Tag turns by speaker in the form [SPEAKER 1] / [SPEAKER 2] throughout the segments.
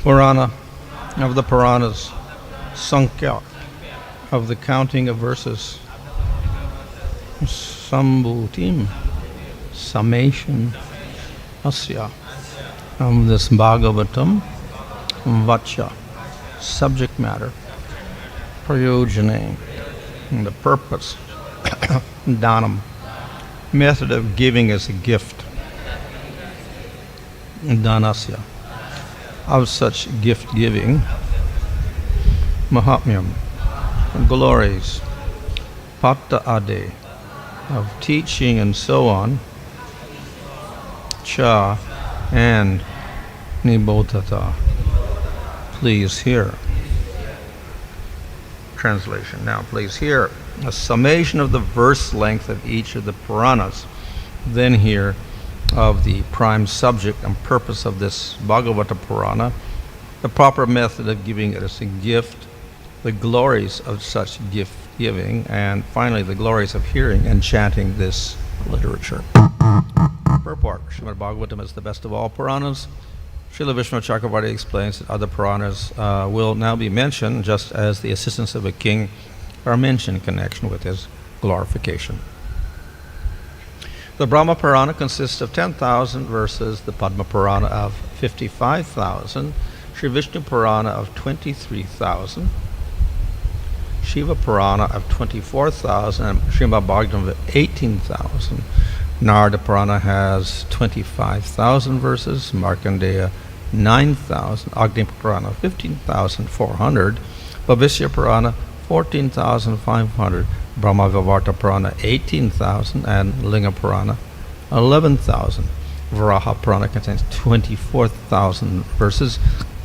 [SPEAKER 1] Purāṇa of the Purāṇas, Saṅkhyā of the counting of verses, Sambhūtim, summation, asya of this Bhāgavatam, vācya, subject matter, prayojane, the purpose, dānaṁ, method of giving as a gift, dānasya, of such gift giving, māhātmyaṁ, glories, pāṭha-ādeḥ, of teaching and so on, cha and nibodhata, please hear. Translation. Now please hear a summation of the verse length of each of the Purāṇas, then hear of the prime subject and purpose of this Bhāgavata Purāṇa, the proper method of giving it as a gift, the glories of such gift giving, and finally the glories of hearing and chanting this literature. Purport. Srimad Bhagavatam is the best of all Purāṇas. Srila Vishnu Chakravarti explains that other Purāṇas will now be mentioned just as the assistants of a king are mentioned in connection with his glorification. The Brahma Purāṇa consists of 10,000 verses, the Padma Purāṇa of 55,000, Sri Vishnu Purāṇa of 23,000, Shiva Purāṇa of 24,000, and Srimad Bhagavatam of 18,000. Narada Purāṇa has 25,000 verses, Markandeya 9,000, Agni Purāṇa 15,400, Bhavishya Purāṇa 14,500, Brahmagavarta Purāṇa 18,000, and Linga Purāṇa 11,000. Varaha Purāṇa contains 24,000 verses,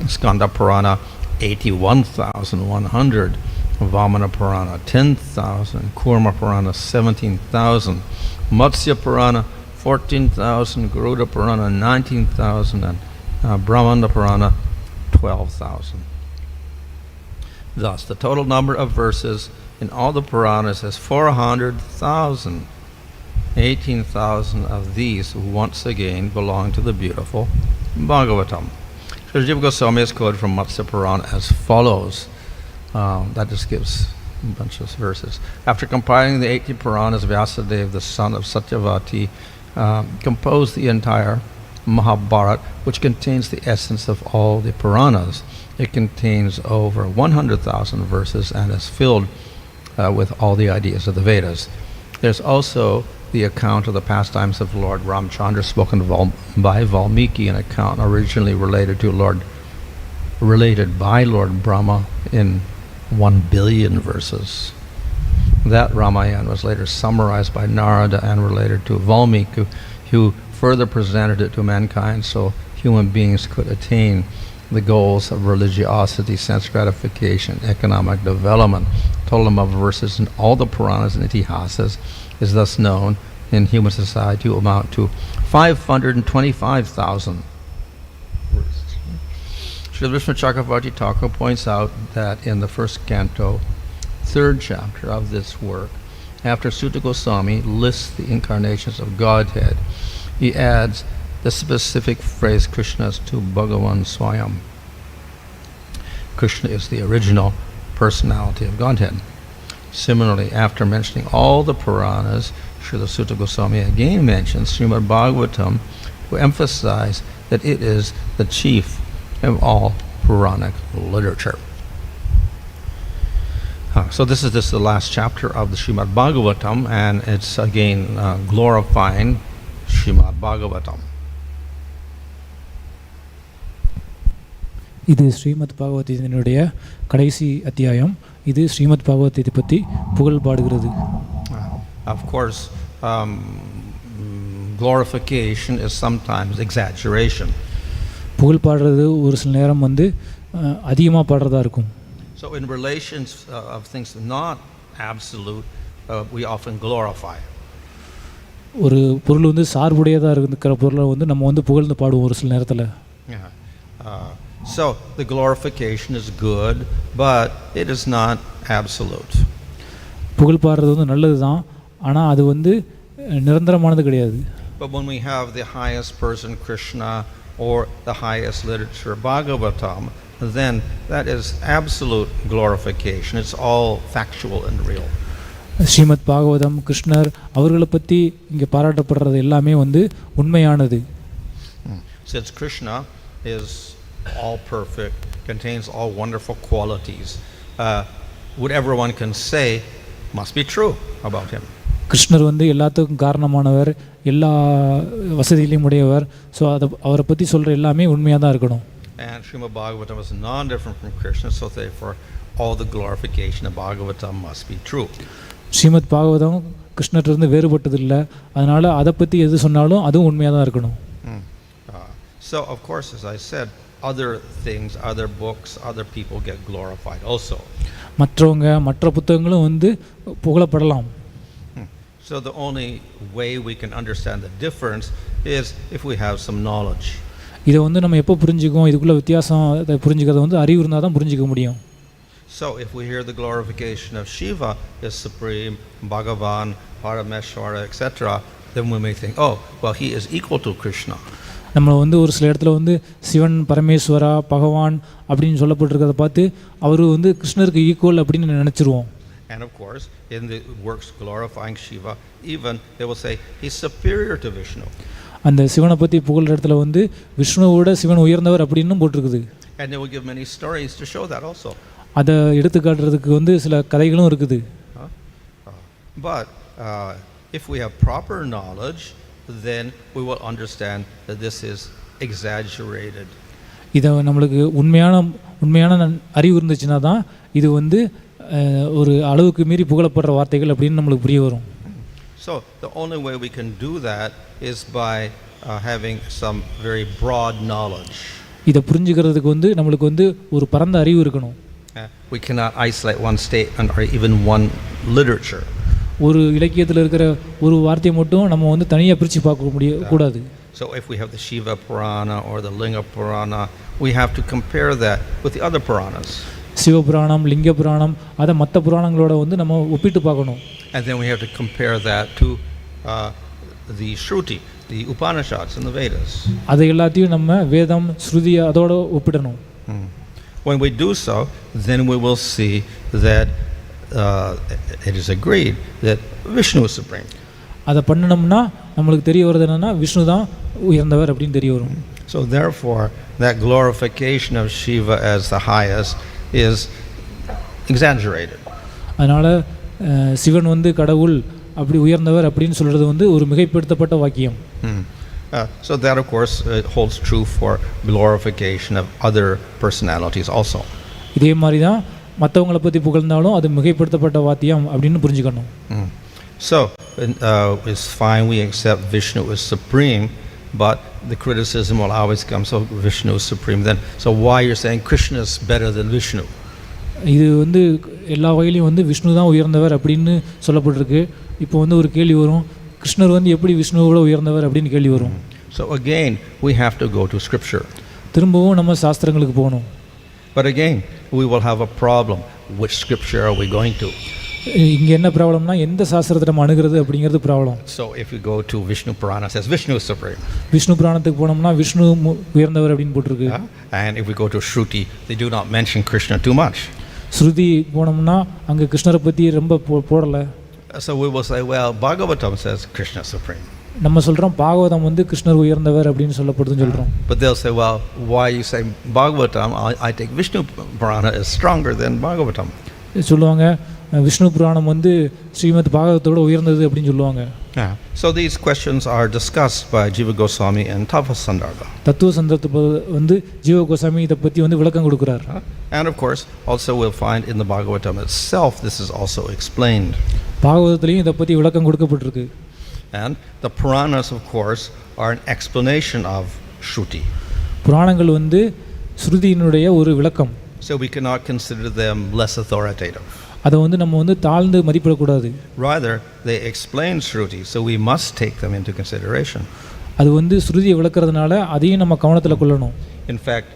[SPEAKER 1] Skanda Purāṇa 81,100, Vamana Purāṇa 10,000, Kurma Purāṇa 17,000, Matsya Purāṇa 14,000, Garuda Purāṇa 19,000, and Brahmanda Purāṇa 12,000. Thus, the total number of verses in all the Purāṇas is 400,000. 18,000 of these once again belong to the beautiful Bhagavatam. Sri Jiva Goswami is quoted from Matsya Purāṇa as follows. That just gives a bunch of verses. After compiling the 80 Purāṇas, Vyasadeva, the son of Satyavati, composed the entire Mahabharata, which contains the essence of all the Purāṇas. It contains over 100,000 verses and is filled with all the ideas of the Vedas. There's also the account of the pastimes of Lord Ramchandra spoken by Valmiki, an account originally related by Lord Brahma in 1 billion verses. That Ramayana was later summarized by Narada and related to Valmiki, who further presented it to mankind so human beings could attain the goals of religiosity, sense gratification, economic development. Total number of verses in all the Puranas and Itihasas is thus known in human society to amount to 525,000 verses. Sri Vishnu Chakravarti Thakur points out that in the first canto, 3rd chapter of this work, after Sutta Goswami lists the incarnations of Godhead, he adds the specific phrase Krishna to Bhagavan Swayam. Krishna is the original personality of Godhead. Similarly, after mentioning all the Puranas, Srila Sutta Goswami again mentions Srimad Bhagavatam to emphasize that it is the chief of all Puranic literature. So this is the last chapter of the Srimad Bhagavatam, and it's again glorifying Srimad Bhagavatam.
[SPEAKER 2] இது ஸ்ரீமத் பாகவதத்தினுடைய கடைசி அத்தியாயம். இது ஸ்ரீமத் பாகவதத்தை பற்றி புகழ் பாடுகிறது.
[SPEAKER 1] Of course, glorification is sometimes exaggeration.
[SPEAKER 2] புகழ் பாடுறது ஒரு சில நேரம் அதிகமாக பாடுறதா இருக்கும்.
[SPEAKER 1] So in relations of things not absolute, we often glorify.
[SPEAKER 2] ஒரு பொருள் சார்புடையதாக இருக்கிற பொருளை நம்ம புகழ்ந்து பாடுவோம் ஒரு சில நேரத்தில்.
[SPEAKER 1] So the glorification is good, but it is not absolute.
[SPEAKER 2] புகழ் பாடுறது நல்லது தான், ஆனால் அது நிரந்தரமானது கிடையாது.
[SPEAKER 1] But when we have the highest person, Krishna, or the highest literature, Bhagavatam, then that is absolute glorification. It's all factual and real.
[SPEAKER 2] Srimad Bhagavatam கிருஷ்ணர் அவர்களை பற்றி இங்கே பாராட்டப்படுறது எல்லாமே வந்து உண்மையானது.
[SPEAKER 1] Since Krishna is all perfect, contains all wonderful qualities, whatever one can say must be true about him.
[SPEAKER 2] கிருஷ்ணர் வந்து எல்லாத்துக்கும் காரணமானவர், எல்லா வசதிகளையும் உடையவர். ஸோ அவரை பற்றி சொல்கிற எல்லாமே உண்மையாக தான் இருக்கணும்.
[SPEAKER 1] And Srimad Bhagavatam is non-different from Krishna, so therefore all the glorification of Bhagavatam must be true.
[SPEAKER 2] Srimad Bhagavatam கிருஷ்ணர்கிட்ட வேறுபட்டது இல்லை, அதனால் அதை பற்றி எது சொன்னாலும் அதுவும் உண்மையாக தான் இருக்கணும்.
[SPEAKER 1] So of course, as I said, other things, other books, other people get glorified also.
[SPEAKER 2] மற்ற புத்தகங்களும் வந்து புகழப்படலாம்.
[SPEAKER 1] So the only way we can understand the difference is if we have some knowledge.
[SPEAKER 2] இதை வந்து நம்ம எப்போ புரிஞ்சுக்குவோம், இதுக்குள்ள வித்தியாசம் புரிஞ்சுக்கிறத வந்து அறிவு இருந்தால் தான் புரிஞ்சிக்க முடியும்.
[SPEAKER 1] So if we hear the glorification of Shiva is supreme, Bhagavan, Parameshwara, etc., then we may think, oh, well, he is equal to Krishna.
[SPEAKER 2] நம்ம வந்து ஒரு சில இடத்துல வந்து சிவன், பரமேஸ்வரா, பகவான் அப்படின்னு சொல்லப்பட்டிருக்கிறத பார்த்து அவர் வந்து கிருஷ்ணருக்கு ஈக்குவல் அப்படின்னு நினச்சிருவோம்.
[SPEAKER 1] And of course, in the works glorifying Shiva, even they will say he's superior to Vishnu.
[SPEAKER 2] அந்த சிவனை பற்றி புகழ்கிற இடத்துல வந்து விஷ்ணுவோட சிவன் உயர்ந்தவர் அப்படின்னு போட்டிருக்குது.
[SPEAKER 1] And they will give many stories to show that also.
[SPEAKER 2] அதை எடுத்து காட்டுறதுக்கு வந்து சில கதைகளும் இருக்குது.
[SPEAKER 1] But if we have proper knowledge, then we will understand that this is exaggerated.
[SPEAKER 2] இதை நம்மளுக்கு உண்மையான அறிவு இருந்துச்சுன்னா தான் இது வந்து ஒரு அளவுக்கு மீறி புகழப்படுற வார்த்தைகள் அப்படின்னு நம்மளுக்கு புரிய வரும்.
[SPEAKER 1] So the only way we can do that is by having some very broad knowledge.
[SPEAKER 2] இதை புரிஞ்சுக்கிறதுக்கு வந்து நம்மளுக்கு வந்து ஒரு பரந்த அறிவு இருக்கணும்.
[SPEAKER 1] We cannot isolate one statement or even one literature.
[SPEAKER 2] ஒரு இலக்கியத்தில் இருக்கிற ஒரு வார்த்தையை மட்டும் நம்ம வந்து தனியாக பிரித்து பார்க்க கூடாது.
[SPEAKER 1] So if we have the Shiva Purana or the Linga Purana, we have to compare that with the other Puranas.
[SPEAKER 2] Sivapuranam, லிங்க புராணம், அதை மற்ற புராணங்களோட வந்து நம்ம ஒப்பிட்டு பார்க்கணும்.
[SPEAKER 1] And then we have to compare that to the Shruti, the Upanishads and the Vedas.
[SPEAKER 2] அதை எல்லாத்தையும் நம்ம வேதம், ஸ்ருதி அதோட ஒப்பிடணும்.
[SPEAKER 1] When we do so, then we will see that it is agreed that Vishnu is supreme.
[SPEAKER 2] அதை பண்ணணும்னா நம்மளுக்கு தெரிய வருது என்னன்னா விஷ்ணு தான் உயர்ந்தவர் அப்படின்னு தெரிய வரும்.
[SPEAKER 1] So therefore, that glorification of Shiva as the highest is exaggerated.
[SPEAKER 2] அதனால சிவன் வந்து கடவுள், அப்படி உயர்ந்தவர் அப்படின்னு சொல்றது வந்து ஒரு மிகைப்படுத்தப்பட்ட வாக்கியம்.
[SPEAKER 1] So that of course holds true for glorification of other personalities also.
[SPEAKER 2] இதே மாதிரி தான் மற்றவங்களை பற்றி புகழ்ந்தாலும் அது மிகைப்படுத்தப்பட்ட வாக்கியம் அப்படின்னு புரிஞ்சுக்கணும்.
[SPEAKER 1] So it's fine we accept Vishnu is supreme, but the criticism will always come, so Vishnu is supreme, then so why you're saying Krishna is better than Vishnu?
[SPEAKER 2] இது வந்து எல்லா வகையிலையும் வந்து விஷ்ணு தான் உயர்ந்தவர் அப்படின்னு சொல்லப்பட்டிருக்கு. இப்போ வந்து ஒரு கேள்வி வரும், கிருஷ்ணர் வந்து எப்படி விஷ்ணுவோட உயர்ந்தவர் அப்படின்னு கேள்வி வரும்.
[SPEAKER 1] So again we have to go to scripture.
[SPEAKER 2] திரும்பவும் நம்ம சாஸ்திரங்களுக்கு போகணும்.
[SPEAKER 1] But again we will have a problem. Which scripture are we going to?
[SPEAKER 2] இங்கே என்ன ப்ராப்ளம்னா எந்த சாஸ்திரத்தை நம்ம அணுகிறது அப்படிங்கிறது problem.
[SPEAKER 1] So if you go to Vishnu Purana, it says Vishnu is supreme.
[SPEAKER 2] Vishnu புராணத்துக்கு போனோம்னா விஷ்ணு உயர்ந்தவர் அப்படின்னு போட்டிருக்கு.
[SPEAKER 1] And if we go to Shruti, they do not mention Krishna too much.
[SPEAKER 2] ஸ்ருதி போனோம்னா அங்கே கிருஷ்ணரை பற்றி ரொம்ப போடலை.
[SPEAKER 1] So we will say, well, Bhagavatam says Krishna is supreme.
[SPEAKER 2] நம்ம சொல்கிறோம் பாகவதம் வந்து கிருஷ்ணர் உயர்ந்தவர் அப்படின்னு சொல்லப்படுதுன்னு சொல்கிறோம்.
[SPEAKER 1] But they'll say, well, why you say Bhagavatam? I take Vishnu Purana is stronger than Bhagavatam.
[SPEAKER 2] சொல்லுவாங்க விஷ்ணு புராணம் வந்து ஸ்ரீமத் பாகவத்தோட உயர்ந்தது அப்படின்னு சொல்லுவாங்க.
[SPEAKER 1] So these questions are discussed by Jiva Goswami and Tapasandarga.
[SPEAKER 2] தத்துவ சந்தர்ப்ப வந்து ஜீவ கோசாமி இதை பற்றி வந்து விளக்கம் கொடுக்குறார்.
[SPEAKER 1] And of course also we'll find in the Bhagavatam itself this is also explained.
[SPEAKER 2] பாகவதத்திலையும் இதை பற்றி விளக்கம் கொடுக்கப்பட்டிருக்கு.
[SPEAKER 1] And the Puranas of course are an explanation of Shruti.
[SPEAKER 2] புராணங்கள் வந்து ஸ்ருதியினுடைய ஒரு விளக்கம்.
[SPEAKER 1] So we cannot consider them less authoritative.
[SPEAKER 2] அதை வந்து நம்ம வந்து தாழ்ந்து மதிப்பிடக்கூடாது.
[SPEAKER 1] Rather they explain Shruti, so we must take them into consideration.
[SPEAKER 2] அது வந்து ஸ்ருதியை விளக்குறதுனால அதையும் நம்ம கவனத்தில் கொள்ளணும்.
[SPEAKER 1] In fact,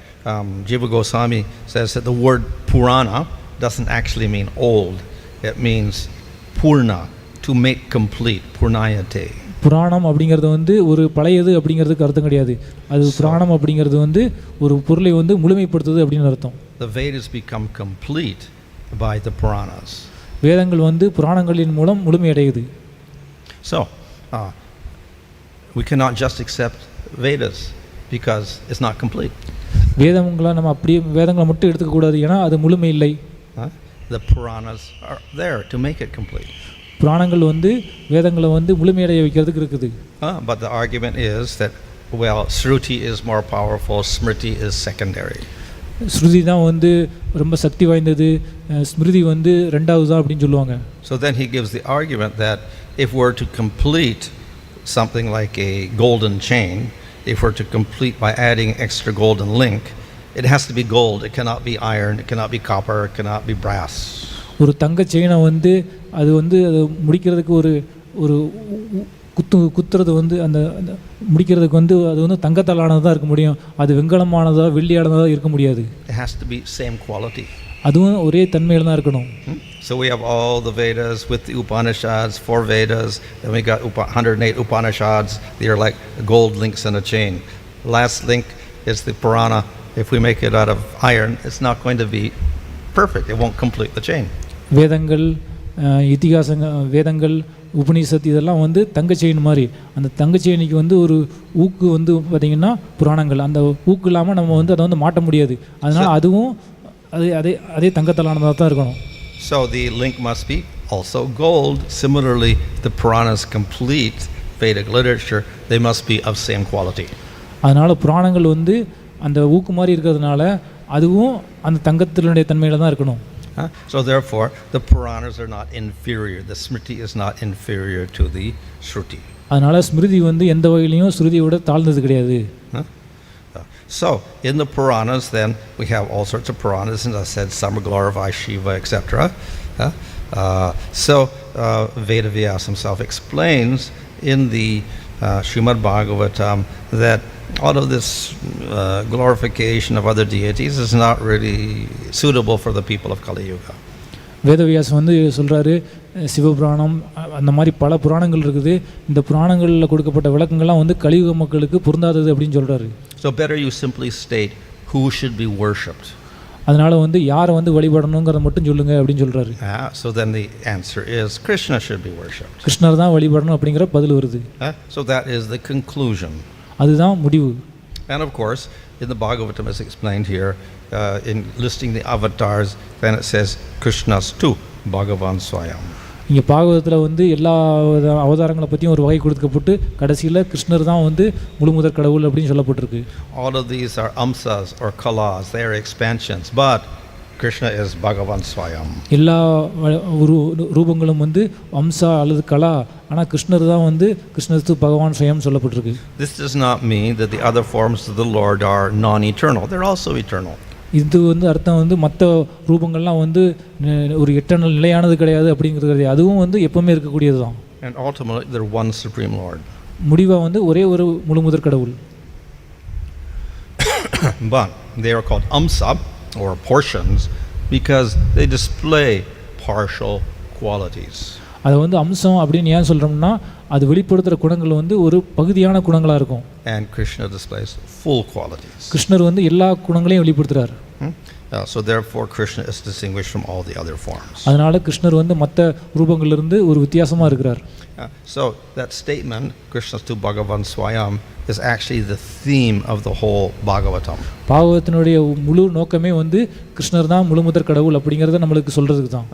[SPEAKER 1] Jiva Goswami says that the word Purana doesn't actually mean old. It means Purna, to make complete, Purnayate.
[SPEAKER 2] புராணம் அப்படிங்கிறது வந்து ஒரு பழையது அப்படிங்கிறதுக்கு அர்த்தம் கிடையாது. அது புராணம் அப்படிங்கிறது வந்து ஒரு பொருளை வந்து முழுமைப்படுத்துது அப்படின்னு அர்த்தம்.
[SPEAKER 1] The Vedas become complete by the Purāṇas.
[SPEAKER 2] வேதங்கள் வந்து புராணங்களின் மூலம் முழுமையடையுது.
[SPEAKER 1] So, we cannot just accept Vedas because it's not complete.
[SPEAKER 2] வேதங்களை நம்ம அப்படியே வேதங்களை மட்டும் எடுத்துக்கக்கூடாது, ஏன்னா அது முழுமை இல்லை.
[SPEAKER 1] The Purāṇas are there to make it complete.
[SPEAKER 2] புராணங்கள் வந்து வேதங்களை வந்து முழுமையடைய வைக்கிறதுக்கு இருக்குது.
[SPEAKER 1] But the argument is that, well, Shruti is more powerful, Smriti is secondary.
[SPEAKER 2] ஸ்ருதி தான் வந்து ரொம்ப சக்தி வாய்ந்தது, ஸ்மிருதி வந்து ரெண்டாவது தான் அப்படின்னு சொல்லுவாங்க.
[SPEAKER 1] So then he gives the argument that if we're to complete something like a golden chain, if we're to complete by adding extra golden link, it has to be gold, it cannot be iron, it cannot be copper, it cannot be brass.
[SPEAKER 2] ஒரு தங்க செயினை வந்து அது முடிக்கிறதுக்கு ஒரு ஒரு குத்துறது வந்து அந்த முடிக்கிறதுக்கு வந்து அது வந்து தங்கத்தாலானதாக இருக்க முடியும், அது வெண்கலமானதாக வெள்ளியானதாக இருக்க முடியாது.
[SPEAKER 1] It has to be same quality.
[SPEAKER 2] அதுவும் ஒரே தன்மையில் தான் இருக்கணும்.
[SPEAKER 1] So we have all the Vedas with the Upanishads, 4 Vedas, then we got 108 Upanishads. They are like gold links in a chain. Last link is the Purāṇa. If we make it out of iron, it's not going to be perfect. It won't complete the chain.
[SPEAKER 2] வேதங்கள், வேதங்கள், உபனிஷத் இதெல்லாம் வந்து தங்க chain மாதிரி. அந்த தங்க செயினுக்கு வந்து ஒரு ஊக்கு வந்து பார்த்திங்கன்னா புராணங்கள். அந்த ஊக்கு இல்லாமல் நம்ம வந்து அதை வந்து மாட்ட முடியாது. அதனால் அதுவும் அதே தங்கத்தாலானதாக தான் இருக்கணும்.
[SPEAKER 1] So the link must be also gold. Similarly, the Purāṇas complete Vedic literature, they must be of same quality.
[SPEAKER 2] அதனால் புராணங்கள் வந்து அந்த ஊக்கு மாதிரி இருக்கிறதுனால அதுவும் அந்த தங்கத்தினுடைய தன்மையில் தான் இருக்கணும்.
[SPEAKER 1] So therefore, the Purāṇas are not inferior. The Smriti is not inferior to the Shruti.
[SPEAKER 2] அதனால் ஸ்மிருதி வந்து எந்த வகையிலையும் ஸ்ருதியோட தாழ்ந்தது கிடையாது.
[SPEAKER 1] So in the Purāṇas then we have all sorts of Purāṇas, and I said some glorify Shiva, etc. So Vedavyas himself explains in the Srimad Bhagavatam that all of this glorification of other deities is not really suitable for the people of Kali Yuga.
[SPEAKER 2] Vedavyas வந்து சொல்கிறாரு, சிவபுராணம் அந்த மாதிரி பல புராணங்கள் இருக்குது, இந்த புராணங்களில் கொடுக்கப்பட்ட விளக்கங்கள்லாம் வந்து கலியுக மக்களுக்கு பொருந்தாதது அப்படின்னு சொல்கிறாரு.
[SPEAKER 1] So better you simply state who should be worshipped.
[SPEAKER 2] அதனால் வந்து யாரை வந்து வழிபடணுங்கிறத மட்டும் சொல்லுங்க அப்படின்னு சொல்கிறாரு.
[SPEAKER 1] So then the answer is Krishna should be worshipped.
[SPEAKER 2] கிருஷ்ணர் தான் வழிபடணும் அப்படிங்கிற பதில் வருது.
[SPEAKER 1] So that is the conclusion.
[SPEAKER 2] அதுதான் முடிவு.
[SPEAKER 1] And of course, in the Bhagavatam as explained here, in listing the avatars, then it says Krishna's tu, Bhagavan Swayam.
[SPEAKER 2] இங்கே பாகவதத்தில் வந்து எல்லா அவதாரங்களை பற்றியும் ஒரு வகை கொடுக்கப்பட்டு கடைசியில் கிருஷ்ணர் தான் வந்து முழுமுதற் கடவுள் அப்படின்னு சொல்லப்பட்டிருக்கு.
[SPEAKER 1] All of these are amsas or kalas, they are expansions, but Krishna is Bhagavan Swayam.
[SPEAKER 2] எல்லா ரூபங்களும் வந்து அம்சா அல்லது கலா, ஆனால் கிருஷ்ணர் தான் வந்து கிருஷ்ணத்து பகவான் ஸ்வயம் சொல்லப்பட்டிருக்கு.
[SPEAKER 1] This does not mean that the other forms of the Lord are non-eternal. They're also eternal.
[SPEAKER 2] இது வந்து அர்த்தம் வந்து மற்ற ரூபங்கள்லாம் வந்து ஒரு எட்டர்னல் நிலையானது கிடையாது அப்படிங்கிறது, அதுவும் வந்து எப்பவுமே இருக்கக்கூடியது தான்.
[SPEAKER 1] And ultimately they're one supreme Lord.
[SPEAKER 2] முடிவாக வந்து ஒரே ஒரு முழுமுதற் கடவுள்.
[SPEAKER 1] But they are called amsa or portions because they display partial qualities.
[SPEAKER 2] அதை வந்து அம்சம் அப்படின்னு ஏன் சொல்கிறோம்னா அது வெளிப்படுத்துகிற குணங்கள் வந்து ஒரு பகுதியான குணங்களாக இருக்கும்.
[SPEAKER 1] And Krishna displays full qualities.
[SPEAKER 2] கிருஷ்ணர் வந்து எல்லா குணங்களையும் வெளிப்படுத்துகிறார்.
[SPEAKER 1] So therefore Krishna is distinguished from all the other forms.
[SPEAKER 2] அதனால கிருஷ்ணர் வந்து மற்ற ரூபங்களிலிருந்து ஒரு வித்தியாசமாக இருக்கிறார்.
[SPEAKER 1] So that statement, Krishna's tu Bhagavan Swayam, is actually the theme of the whole Bhagavatam.
[SPEAKER 2] பாகவதத்தினுடைய முழு நோக்கமே வந்து கிருஷ்ணர் தான் முழுமுதற் கடவுள் அப்படிங்கிறத நம்மளுக்கு சொல்கிறதுக்கு தான்.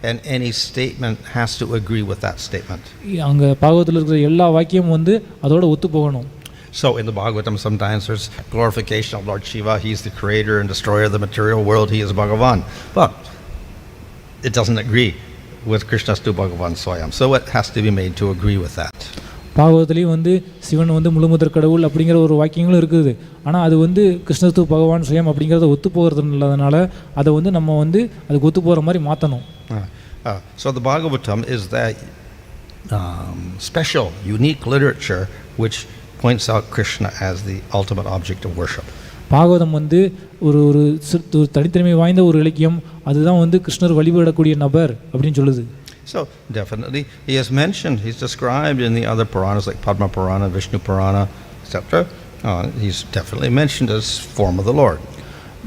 [SPEAKER 1] And any statement has to agree with that statement.
[SPEAKER 2] அங்கே பாகவதத்தில் இருக்கிற எல்லா வாக்கியமும் வந்து அதோட ஒத்து போகணும்.
[SPEAKER 1] So in the Bhagavatam sometimes there's glorification of Lord Shiva. He is the creator and destroyer of the material world. He is Bhagavan. But it doesn't agree with Krishna's tu Bhagavan Swayam. So it has to be made to agree with that.
[SPEAKER 2] பாகவதத்துலேயும் வந்து சிவன் வந்து முழுமுதற் கடவுள் அப்படிங்கிற ஒரு வாக்கியங்களும் இருக்குது. ஆனால் அது வந்து கிருஷ்ணத்து பகவான் சுயம் அப்படிங்கிறத ஒத்து போகிறது இல்லாதனால அதை வந்து நம்ம வந்து அதுக்கு ஒத்து போகிற மாதிரி மாற்றணும்.
[SPEAKER 1] So the Bhagavatam is that special, unique literature which points out Krishna as the ultimate object of worship.
[SPEAKER 2] Bhagavatam வந்து ஒரு தனித்தன்மை வாய்ந்த ஒரு இலக்கியம், அதுதான் வந்து கிருஷ்ணர் வழிபடக்கூடிய நபர் அப்படின்னு சொல்லுது.
[SPEAKER 1] So definitely he is mentioned, he's described in the other Puranas like Padma Purana, Vishnu Purana, etc. He's definitely mentioned as form of the Lord.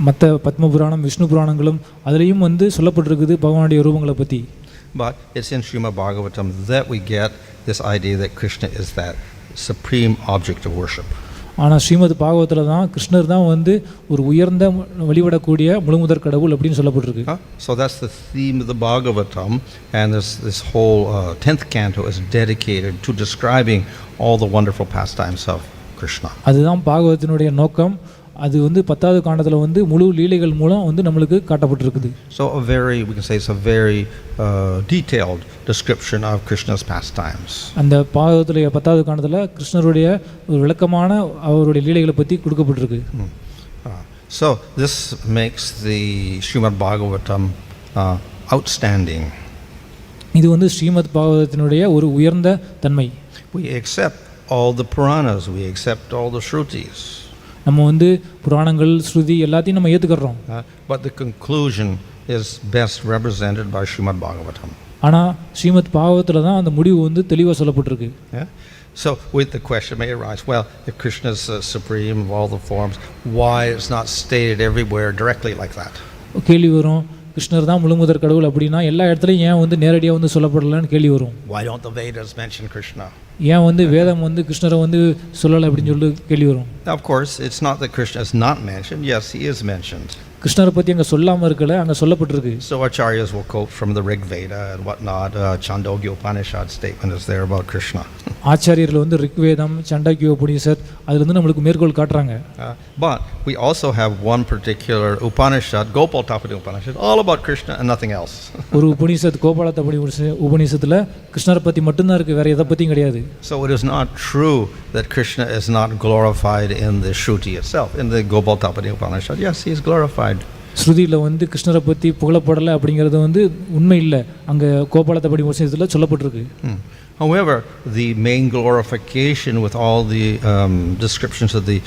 [SPEAKER 2] மற்ற பத்ம புராணம் விஷ்ணு புராணங்களும் அதுலேயும் வந்து சொல்லப்பட்டிருக்குது பகவானுடைய ரூபங்களை பற்றி.
[SPEAKER 1] But it's in Srimad Bhagavatam that we get this idea that Krishna is that supreme object of worship.
[SPEAKER 2] ஆனால் ஸ்ரீமத் பாகவத்தில் தான் கிருஷ்ணர் தான் வந்து ஒரு உயர்ந்த வழிபடக்கூடிய முழுமுதற் கடவுள் அப்படின்னு சொல்லப்பட்டிருக்கு.
[SPEAKER 1] So that's the theme of the Bhagavatam, and this whole 10th canto is dedicated to describing all the wonderful pastimes of Krishna.
[SPEAKER 2] அதுதான் பாகவத்தினுடைய நோக்கம். அது வந்து 10வது காண்டத்தில் வந்து முழு லீலைகள் மூலம் வந்து நம்மளுக்கு காட்டப்பட்டிருக்குது.
[SPEAKER 1] So we can say it's a very detailed description of Krishna's pastimes.
[SPEAKER 2] அந்த பாகவத்தில் 10வது காண்டத்தில் கிருஷ்ணருடைய ஒரு விளக்கமான அவருடைய லீலைகளை பற்றி கொடுக்கப்பட்டிருக்கு.
[SPEAKER 1] So this makes the Srimad Bhagavatam outstanding.
[SPEAKER 2] இது வந்து ஸ்ரீமத் பாகவதத்தினுடைய ஒரு உயர்ந்த தன்மை.
[SPEAKER 1] We accept all the Puranas, we accept all the Shrutis.
[SPEAKER 2] நம்ம வந்து புராணங்கள் ஸ்ருதி எல்லாத்தையும் நம்ம ஏற்றுக்கிறோம்.
[SPEAKER 1] But the conclusion is best represented by Srimad Bhagavatam.
[SPEAKER 2] ஆனால் ஸ்ரீமத் பாகவத்தில் தான் அந்த முடிவு வந்து தெளிவாக சொல்லப்பட்டிருக்கு.
[SPEAKER 1] So with the question may arise, well, if Krishna is supreme of all the forms, why it's not stated everywhere directly like that?
[SPEAKER 2] கேள்வி வரும், கிருஷ்ணர் தான் முழுமுதற் கடவுள் அப்படின்னா எல்லா இடத்துலையும் ஏன் வந்து நேரடியாக வந்து சொல்லப்படலன்னு கேள்வி வரும்.
[SPEAKER 1] Why don't the Vedas mention Krishna?
[SPEAKER 2] ஏன் வந்து வேதம் வந்து கிருஷ்ணரை வந்து சொல்லலை அப்படின்னு சொல்லி கேள்வி வரும்.
[SPEAKER 1] Of course, it's not that Krishna is not mentioned. Yes, he is mentioned.
[SPEAKER 2] கிருஷ்ணரை பற்றி அங்கே சொல்லாமல் இருக்கல, அங்கே சொல்லப்பட்டிருக்கு.
[SPEAKER 1] So acharyas will quote from the Rig Veda and whatnot. Chandogya Upanishad statement is there about Krishna.
[SPEAKER 2] ஆச்சாரியர்கள் வந்து ரிக்வேதம் சாண்டோக்கிய உபனிஷத் அதுலேருந்து நம்மளுக்கு மேற்கோள் காட்டுறாங்க.
[SPEAKER 1] But we also have one particular Upanishad, Gopal-tapani Upanishad, all about Krishna and nothing else.
[SPEAKER 2] ஒரு உபனிஷத் கோபால-tapani உபனிஷத்தில் கிருஷ்ணரை பற்றி மட்டும்தான் இருக்குது, வேறு எதை பற்றியும் கிடையாது.
[SPEAKER 1] So it is not true that Krishna is not glorified in the Shruti itself. In the Gopal-tapani Upanishad, yes, he is glorified.
[SPEAKER 2] ஸ்ருதியில் வந்து கிருஷ்ணரை பற்றி புகழப்படலை அப்படிங்கிறது வந்து உண்மை இல்லை, அங்கே கோபால-tapani உபனிஷத்தில் சொல்லப்பட்டிருக்கு.
[SPEAKER 1] However, the main glorification with all the descriptions of the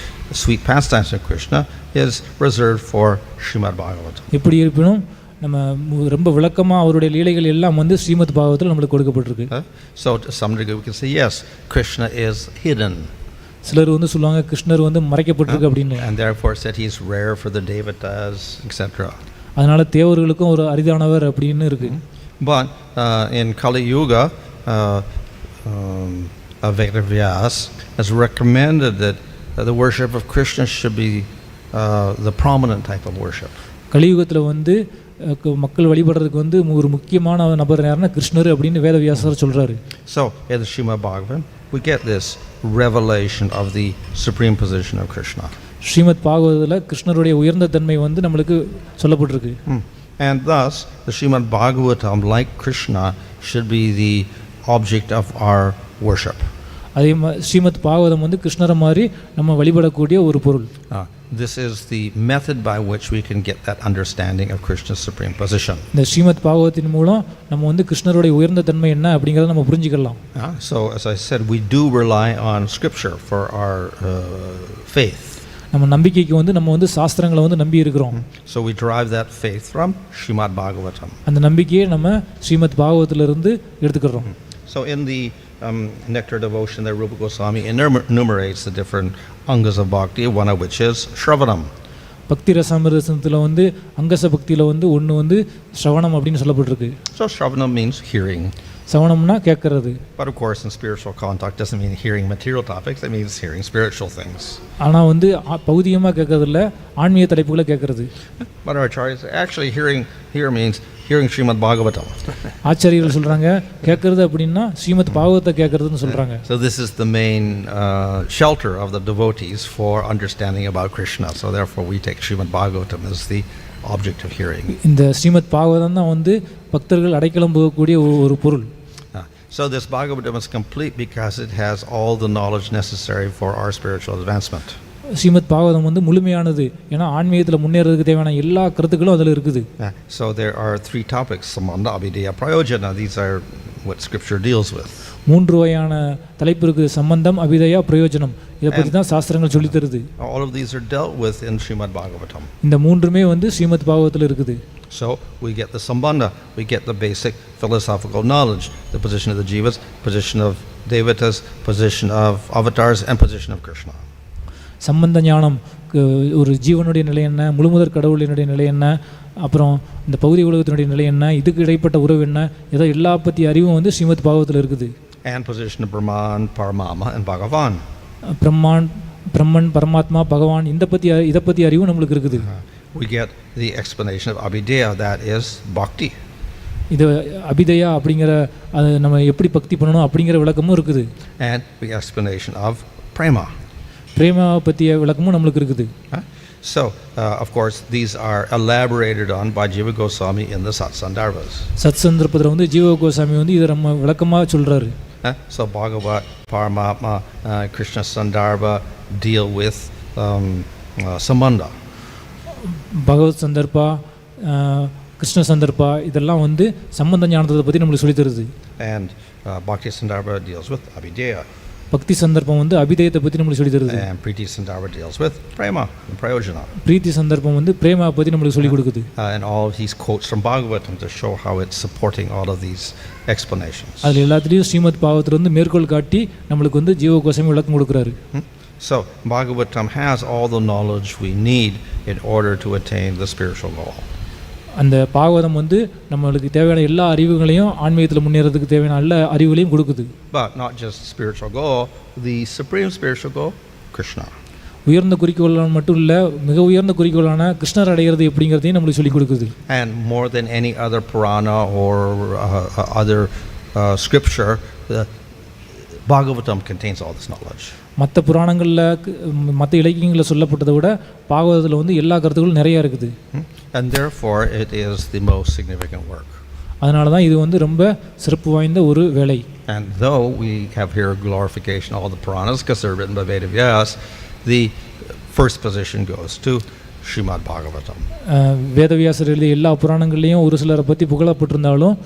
[SPEAKER 1] sweet pastimes of Krishna is reserved for Srimad Bhagavatam.
[SPEAKER 2] எப்படி இருப்பினும் நம்ம ரொம்ப விளக்கமாக அவருடைய லீலைகள் எல்லாம் வந்து ஸ்ரீமத் பாகவத்தில் நம்மளுக்கு கொடுக்கப்பட்டிருக்கு.
[SPEAKER 1] So to some degree we can say yes, Krishna is hidden.
[SPEAKER 2] சிலர் வந்து சொல்லுவாங்க கிருஷ்ணர் வந்து மறைக்கப்பட்டிருக்கு அப்படின்னு.
[SPEAKER 1] And therefore said he is rare for the devatas, etc.
[SPEAKER 2] அதனால தேவர்களுக்கும் ஒரு அரிதானவர் அப்படின்னு இருக்கு.
[SPEAKER 1] But in Kali Yuga, Vedas has recommended that the worship of Krishna should be the prominent type of worship.
[SPEAKER 2] கலியுகத்தில் வந்து மக்கள் வழிபடுறதுக்கு வந்து ஒரு முக்கியமான நபர் யாருன்னா கிருஷ்ணர் அப்படின்னு வேதவியாசர் சொல்றாரு.
[SPEAKER 1] So in the Srimad Bhagavatam we get this revelation of the supreme position of Krishna.
[SPEAKER 2] Srimad பாகவதத்தில் கிருஷ்ணருடைய உயர்ந்த தன்மை வந்து நம்மளுக்கு சொல்லப்பட்டிருக்கு.
[SPEAKER 1] And thus the Srimad Bhagavatam, like Krishna, should be the object of our worship.
[SPEAKER 2] அதே ஸ்ரீமத் பாகவதம் வந்து கிருஷ்ணரை மாதிரி நம்ம வழிபடக்கூடிய ஒரு பொருள்.
[SPEAKER 1] This is the method by which we can get that understanding of Krishna's supreme position.
[SPEAKER 2] இந்த ஸ்ரீமத் பாகவத்தின் மூலம் நம்ம வந்து கிருஷ்ணருடைய உயர்ந்த தன்மை என்ன அப்படிங்கறத நம்ம புரிஞ்சிக்கலாம்.
[SPEAKER 1] So as I said, we do rely on scripture for our faith.
[SPEAKER 2] நம்ம நம்பிக்கைக்கு வந்து நம்ம வந்து சாஸ்திரங்களை வந்து நம்பி இருக்கிறோம்.
[SPEAKER 1] So we derive that faith from Srimad Bhagavatam.
[SPEAKER 2] அந்த நம்பிக்கையை நம்ம ஸ்ரீமத் பாகவத்திலிருந்து எடுத்துக்கிறோம்.
[SPEAKER 1] So in the Nectar Devotion, the Rupa Goswami enumerates the different angas of bhakti, one of which is Shravanam.
[SPEAKER 2] பக்தி ரசாமிரசனத்தில் வந்து அங்கச பக்தியில் வந்து ஒன்று வந்து ஸ்ரவணம் அப்படின்னு சொல்லப்பட்டிருக்கு.
[SPEAKER 1] So Shravanam means hearing.
[SPEAKER 2] சவணம்னா கேட்கறது.
[SPEAKER 1] But of course in spiritual contact doesn't mean hearing material topics, it means hearing spiritual things.
[SPEAKER 2] ஆனால் வந்து பௌதிகமாக கேட்கறது இல்லை, ஆன்மீக தலைப்புகளை கேட்கறது.
[SPEAKER 1] But our acharyas actually hearing here means hearing Srimad Bhagavatam.
[SPEAKER 2] ஆச்சாரியர்கள் சொல்றாங்க கேட்கறது அப்படின்னா ஸ்ரீமத் பாகவத்தை கேட்கறதுன்னு சொல்றாங்க.
[SPEAKER 1] So this is the main shelter of the devotees for understanding about Krishna. So therefore we take Srimad Bhagavatam as the object of hearing.
[SPEAKER 2] இந்த ஸ்ரீமத் பாகவதம் தான் வந்து பக்தர்கள் அடைக்கலம் போகக்கூடிய ஒரு பொருள்.
[SPEAKER 1] So this Bhagavatam is complete because it has all the knowledge necessary for our spiritual advancement.
[SPEAKER 2] Srimad Bhagavatam வந்து முழுமையானது, ஏன்னா ஆன்மீகத்தில் முன்னேறதுக்கு தேவையான எல்லா கருத்துக்களும் அதில் இருக்குது.
[SPEAKER 1] So there are three topics, Samanda, Abhidaya-prayojane. These are what scripture deals with. மூன்று வகையான தலைப்பு இருக்குது, சம்பந்தம், அபிதயா, பிரயோஜனம். இதை பற்றி தான் சாஸ்திரங்கள் சொல்லி தருது. All of these are dealt with in Srimad Bhagavatam. இந்த மூன்றுமே வந்து ஸ்ரீமத் பாகவதத்தில் இருக்குது. So we get the sambandha, we get the basic philosophical knowledge, the position of the jivas, position of devatas, position of avatars, and position of Krishna.
[SPEAKER 2] சம்பந்த ஞானம், ஒரு ஜீவனுடைய நிலை என்ன, முழுமுதற் கடவுளினுடைய நிலை என்ன, அப்புறம் இந்த பௌதிக உலகத்தினுடைய நிலை என்ன, இதுக்கு இடைப்பட்ட உறவு என்ன, ஏதோ எல்லா பற்றி அறிவும் வந்து ஸ்ரீமத் பாகவத்தில் இருக்குது.
[SPEAKER 1] And position of Brahman, Paramama, and Bhagavan.
[SPEAKER 2] பிரம்மன், பரமாத்மா, பகவான், இதை பற்றி அறிவும் நம்மளுக்கு இருக்குது.
[SPEAKER 1] We get the explanation of Abhideya, that is bhakti.
[SPEAKER 2] இது அபிதயா அப்படிங்கிற அது நம்ம எப்படி பக்தி பண்ணணும் அப்படிங்கிற விளக்கமும் இருக்குது.
[SPEAKER 1] And the explanation of prema.
[SPEAKER 2] பிரேமாவை பற்றிய விளக்கமும் நம்மளுக்கு இருக்குது.
[SPEAKER 1] So, of course, these are elaborated on by Jiva Goswami in the Satsandarbhas.
[SPEAKER 2] சத் சந்தர்ப்பத்தில் வந்து ஜீவ கோசாமி வந்து இதை நம்ம விளக்கமாக சொல்கிறாரு.
[SPEAKER 1] So, Bhagavat, Paramatma, Krishna Sandarbha deal with sambandha.
[SPEAKER 2] பகவத் சந்தர்ப்பா, கிருஷ்ண சந்தர்ப்பா இதெல்லாம் வந்து சம்பந்த ஞானத்தை பற்றி நம்மளுக்கு சொல்லி தருது.
[SPEAKER 1] And Bhakti Sandarbha deals with Abhideya.
[SPEAKER 2] பக்தி சந்தர்ப்பம் வந்து அபிதயத்தை பற்றி நம்மளுக்கு சொல்லி தருது.
[SPEAKER 1] And Priti Sandarbha deals with prema and prayojane.
[SPEAKER 2] பிரீத்தி சந்தர்ப்பம் வந்து பிரேமா பற்றி நம்மளுக்கு சொல்லி கொடுக்குது.
[SPEAKER 1] And all of these quotes from Bhagavatam to show how it's supporting all of these explanations.
[SPEAKER 2] அதில் எல்லாத்துலேயும் ஸ்ரீமத் பாகவத்தில் வந்து மேற்கோள் காட்டி நம்மளுக்கு வந்து ஜீவ கோசாமி விளக்கம் கொடுக்குறாரு.
[SPEAKER 1] So Bhagavatam has all the knowledge we need in order to attain the spiritual goal.
[SPEAKER 2] அந்த பாகவதம் வந்து நம்மளுக்கு தேவையான எல்லா அறிவுகளையும் ஆன்மீகத்தில் முன்னேறதுக்கு தேவையான எல்லா அறிவுகளையும் கொடுக்குது.
[SPEAKER 1] But not just spiritual goal, the supreme spiritual goal, Krishna.
[SPEAKER 2] உயர்ந்த குறிக்கோளான மட்டும் இல்லை, மிக உயர்ந்த குறிக்கோளான கிருஷ்ணர் அடைகிறது எப்படிங்கிறதையும் நம்மளுக்கு சொல்லி கொடுக்குது.
[SPEAKER 1] And more than any other Purana or other scripture, the Bhagavatam contains all this knowledge.
[SPEAKER 2] மற்ற புராணங்களில் மற்ற இலக்கியங்களில் சொல்லப்பட்டதை விட பாகவதத்தில் வந்து எல்லா கருத்துக்களும் நிறையா இருக்குது.
[SPEAKER 1] And therefore it is the most significant work.
[SPEAKER 2] அதனால தான் இது வந்து ரொம்ப சிறப்பு வாய்ந்த ஒரு வேலை.
[SPEAKER 1] And though we have here glorification of all the Puranas because they're written by Vedavyas, the first position goes to Srimad Bhagavatam.
[SPEAKER 2] வேதவியாசர் எழுதிய எல்லா புராணங்கள்லேயும் ஒரு சிலரை பற்றி புகழப்பட்டிருந்தாலும்